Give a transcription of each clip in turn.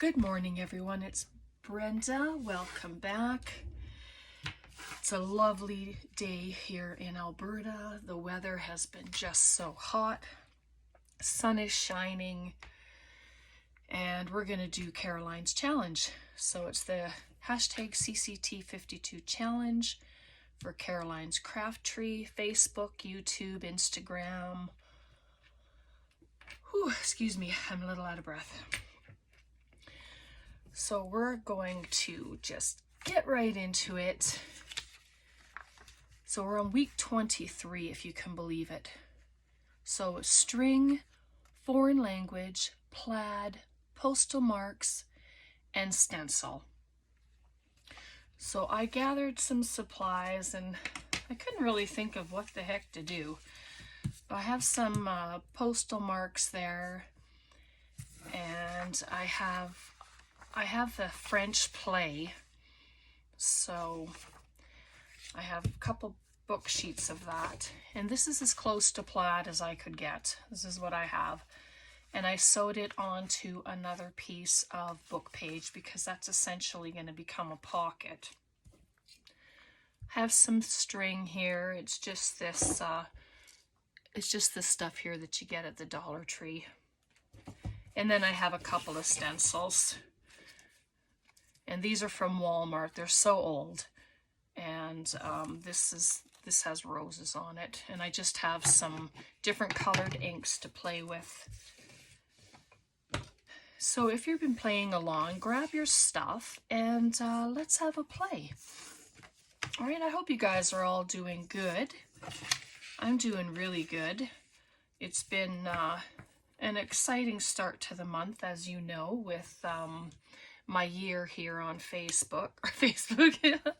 Good morning, everyone. It's Brenda. Welcome back. It's a lovely day here in Alberta. The weather has been just so hot. Sun is shining, and we're going to do Caroline's challenge. So it's the hashtag CCT52 challenge for Caroline's Craft Tree, Facebook, YouTube, Instagram. Whew, excuse me, I'm a little out of breath. So we're going to just get right into it. So we're on week 23, if you can believe it. So string, foreign language, plaid, postal marks, and stencil. So I gathered some supplies and I couldn't really think of what the heck to do. I have some postal marks there, and I have the French play, so I have a couple book sheets of that, and this is as close to plaid as I could get. This is what I have, and I sewed it onto another piece of book page because that's essentially going to become a pocket. I have some string here. It's just this stuff here that you get at the Dollar Tree, and then I have a couple of stencils. And these are from Walmart. They're so old. And this has roses on it. And I just have some different colored inks to play with. So if you've been playing along, grab your stuff and let's have a play. All right, I hope you guys are all doing good. I'm doing really good. It's been an exciting start to the month, as you know, with my year here on Facebook,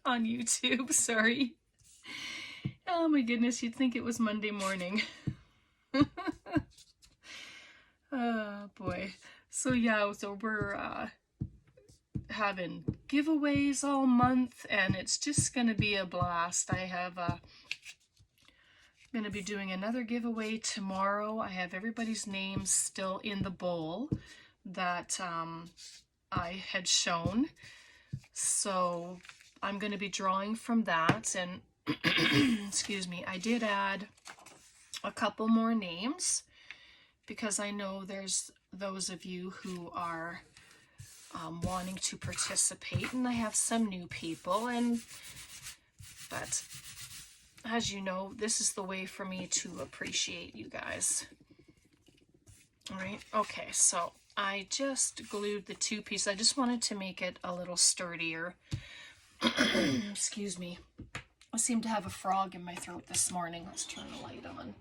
on YouTube, sorry. Oh my goodness, you'd think it was Monday morning. Oh boy. So yeah, so we're having giveaways all month, and it's just gonna be a blast. I have I'm gonna be doing another giveaway tomorrow. I have everybody's names still in the bowl that I had shown, so I'm going to be drawing from that. And excuse me, I did add a couple more names because I know there's those of you who are wanting to participate, and I have some new people, but as you know, this is the way for me to appreciate you guys. All right, okay, so I just glued the two pieces. I just wanted to make it a little sturdier. Excuse me. I seem to have a frog in my throat this morning. Let's turn the light on.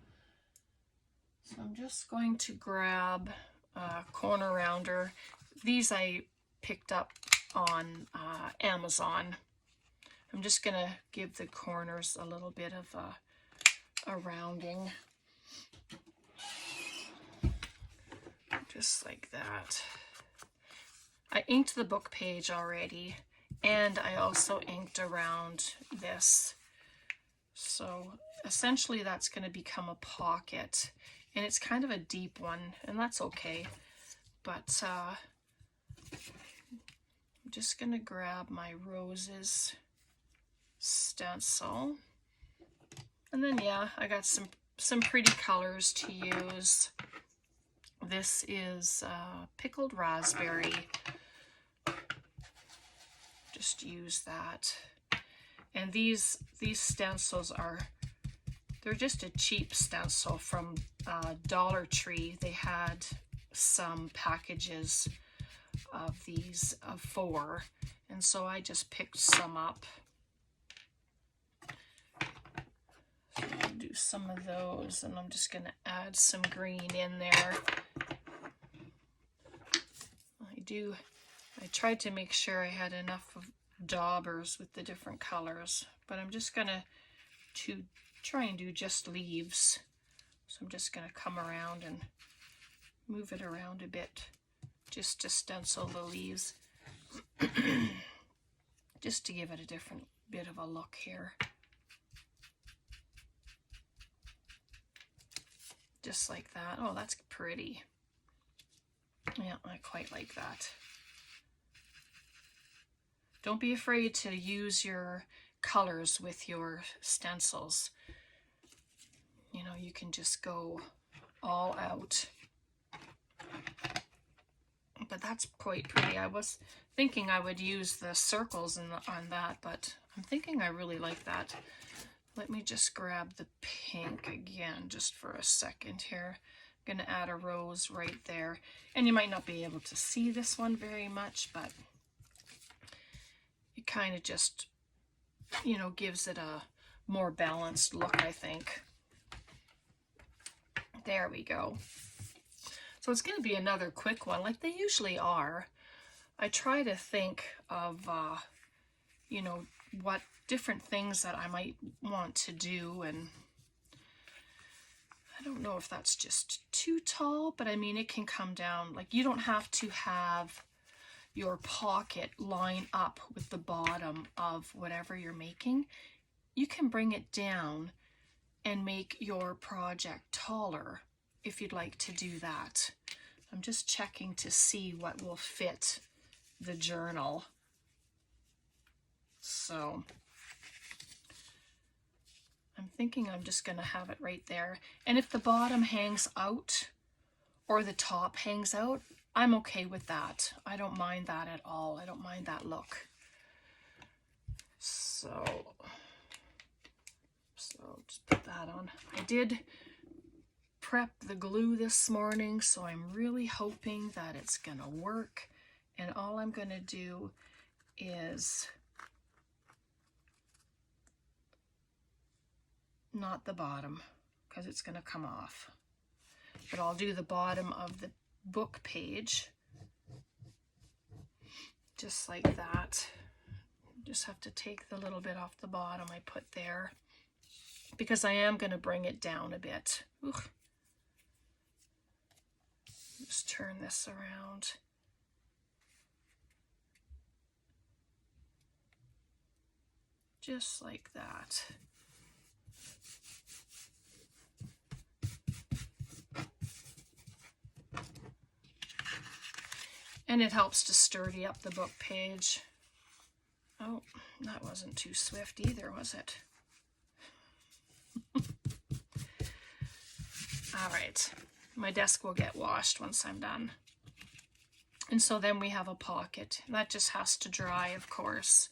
So I'm just going to grab a corner rounder. These I picked up on Amazon. I'm just going to give the corners a little bit of a rounding. Just like that. I inked the book page already, and I also inked around this. So essentially that's going to become a pocket, and it's kind of a deep one, and that's okay. But I'm just going to grab my roses stencil, and then yeah, I got some pretty colors to use. This is pickled raspberry. Just use that. And these stencils they're just a cheap stencil from Dollar Tree. They had some packages of these of 4, and so I just picked some up. So I'll do some of those, and I'm just going to add some green in there. I tried to make sure I had enough of daubers with the different colors, but I'm just going to try and do just leaves. So I'm just going to come around and move it around a bit just to stencil the leaves, just to give it a different bit of a look here. Just like that. Oh, that's pretty. Yeah, I quite like that. Don't be afraid to use your colors with your stencils. You know, you can just go all out. But that's quite pretty. I was thinking I would use the circles on that, but I'm thinking I really like that. Let me just grab the pink again just for a second here. I'm going to add a rose right there. And you might not be able to see this one very much, but it kind of just, you know, gives it a more balanced look, I think. There we go. So it's going to be another quick one, like they usually are. I try to think of, you know, what different things that I might want to do, and I don't know if that's just too tall, but I mean, it can come down. Like, you don't have to have your pocket line up with the bottom of whatever you're making. You can bring it down and make your project taller if you'd like to do that. I'm just checking to see what will fit the journal. So I'm thinking I'm just going to have it right there. And if the bottom hangs out or the top hangs out, I'm okay with that. I don't mind that at all. I don't mind that look. So just put that on. I did prep the glue this morning, so I'm really hoping that it's gonna work. And all I'm gonna do is not the bottom, because it's gonna come off, but I'll do the bottom of the book page just like that. Just have to take the little bit off the bottom I put there, because I am going to bring it down a bit. Ugh. Just turn this around. Just like that. And it helps to sturdy up the book page. Oh, that wasn't too swift either, was it? All right, my desk will get washed once I'm done. And so then we have a pocket. That just has to dry, of course.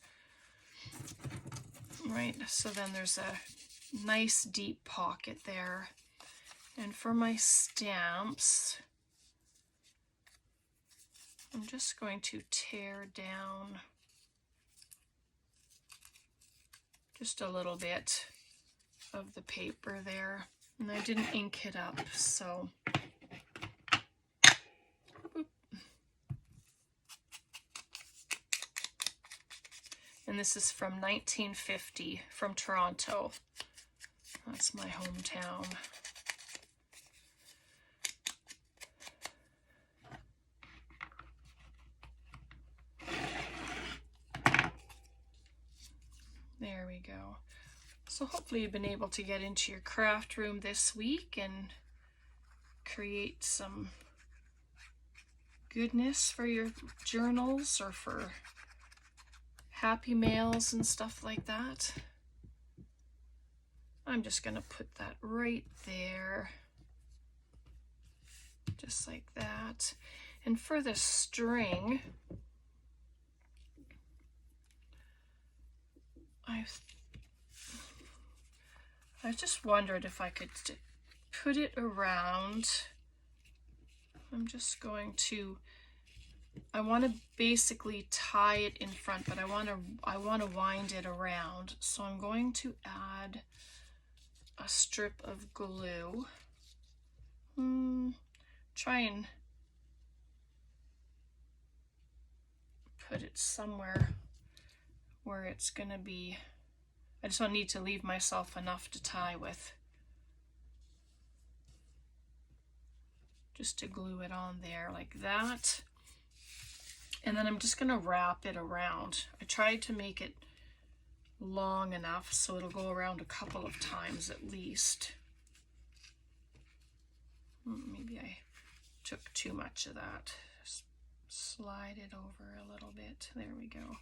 Right, so then there's a nice deep pocket there. And for my stamps, I'm just going to tear down just a little bit of the paper there. And I didn't ink it up, so boop. And this is from 1950 from Toronto. That's my hometown. There we go. So hopefully you've been able to get into your craft room this week and create some goodness for your journals or for happy mails and stuff like that. I'm just going to put that right there, just like that. And for the string, I just wondered if I could put it around. I'm just going to, I want to basically tie it in front, but I want to wind it around. So I'm going to add a strip of glue. Try and put it somewhere where it's going to be, I just don't need to leave myself enough to tie with. Just to glue it on there like that. And then I'm just going to wrap it around. I tried to make it long enough so it'll go around a couple of times at least. Maybe I took too much of that. Just slide it over a little bit. There we go.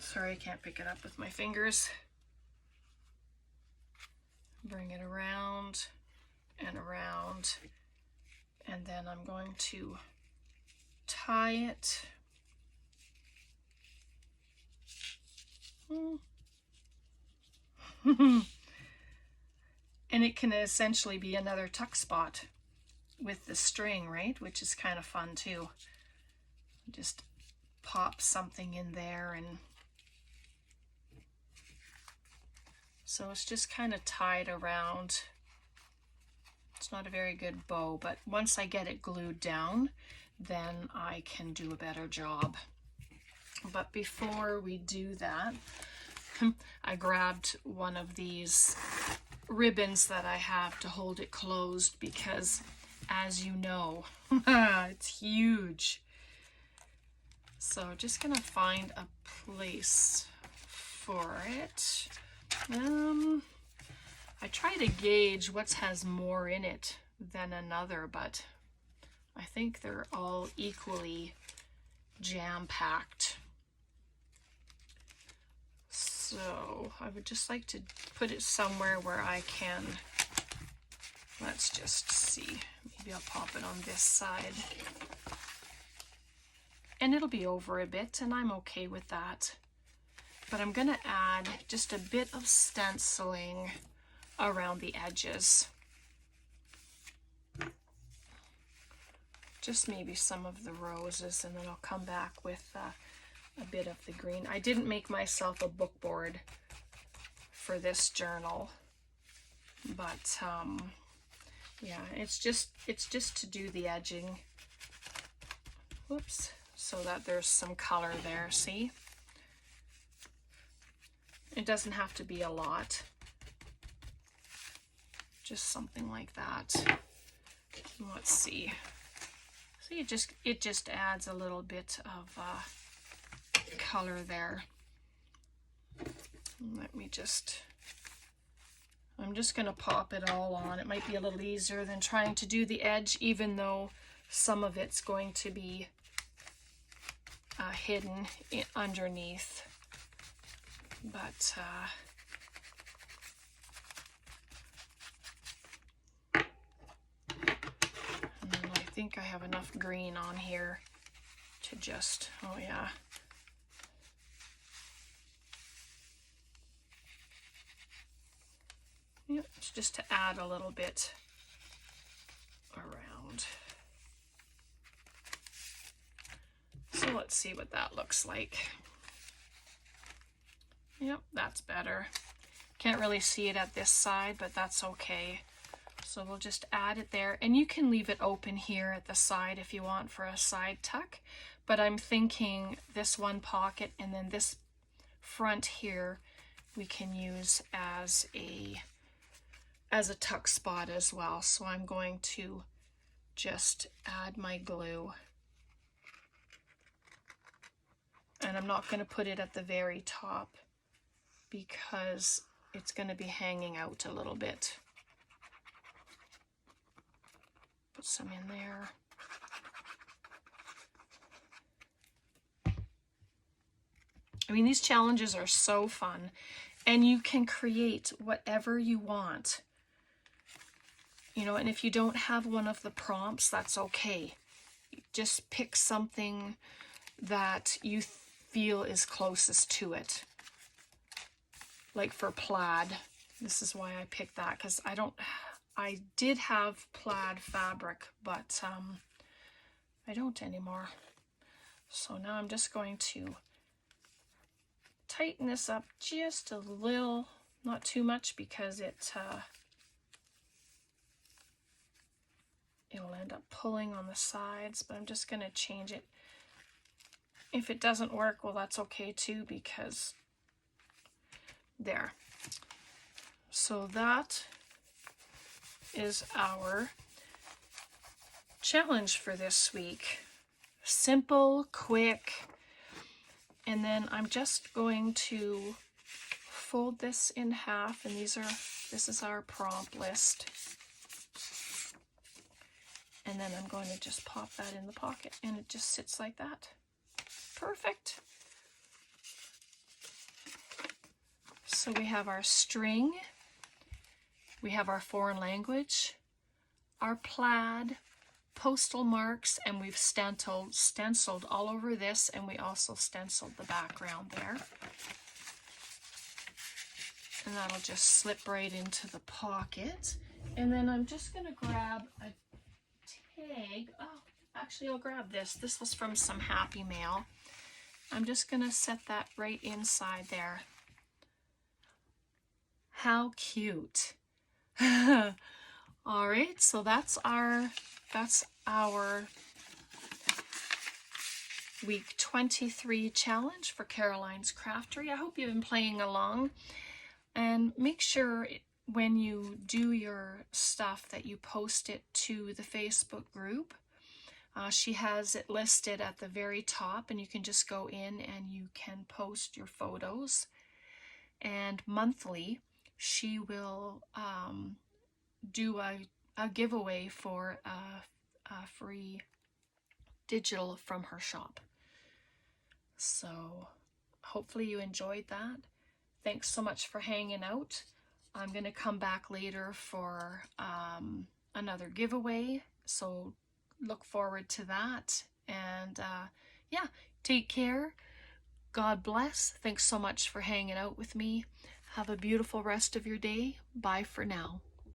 Sorry, I can't pick it up with my fingers. Bring it around and around, and then I'm going to tie it. And it can essentially be another tuck spot with the string, right? Which is kind of fun too. Just pop something in there, and so it's just kind of tied around. It's not a very good bow, but once I get it glued down, then I can do a better job. But before we do that, I grabbed one of these ribbons that I have to hold it closed because, as you know, it's huge. So just gonna find a place for it. I try to gauge what has more in it than another, but I think they're all equally jam-packed. So I would just like to put it somewhere where I can, let's just see, maybe I'll pop it on this side. And it'll be over a bit, and I'm okay with that. But I'm gonna add just a bit of stenciling around the edges. Just maybe some of the roses, and then I'll come back with a bit of the green. I didn't make myself a book board for this journal, but yeah, it's just to do the edging. Whoops, so that there's some color there, see? It doesn't have to be a lot. Just something like that. Let's see. See, it just adds a little bit of color there. Let me just, I'm just gonna pop it all on. It might be a little easier than trying to do the edge, even though some of it's going to be hidden underneath. But and then I think I have enough green on here to just, oh yeah. Yep, it's just to add a little bit around. So let's see what that looks like. Yep, that's better. Can't really see it at this side, but that's okay. So we'll just add it there, and you can leave it open here at the side if you want for a side tuck, but I'm thinking this one pocket and then this front here we can use as a tuck spot as well. So I'm going to just add my glue, and I'm not going to put it at the very top because it's going to be hanging out a little bit. Put some in there. I mean, these challenges are so fun, and you can create whatever you want. You know, and if you don't have one of the prompts, that's okay. Just pick something that you feel is closest to it. Like for plaid, this is why I picked that, because I did have plaid fabric, but I don't anymore. So now I'm just going to tighten this up just a little, not too much, because it'll end up pulling on the sides, but I'm just going to change it. If it doesn't work, well, that's okay too, because there. So that is our challenge for this week. Simple, quick, and then I'm just going to fold this in half, and this is our prompt list. And then I'm going to just pop that in the pocket, and it just sits like that. Perfect. So we have our string, we have our foreign language, our plaid, postal marks, and we've stenciled all over this, and we also stenciled the background there. And that'll just slip right into the pocket. And then I'm just going to grab a tag. Oh, actually I'll grab this. This was from some Happy Mail. I'm just going to set that right inside there. How cute. All right, so that's our week 23 challenge for Caroline's Craftery. I hope you've been playing along, and make sure when you do your stuff that you post it to the Facebook group. She has it listed at the very top, and you can just go in and you can post your photos. And monthly, she will do a giveaway for a free digital from her shop. So hopefully you enjoyed that. Thanks so much for hanging out. I'm going to come back later for another giveaway, so look forward to that. And yeah, take care. God bless. Thanks so much for hanging out with me. Have a beautiful rest of your day. Bye for now.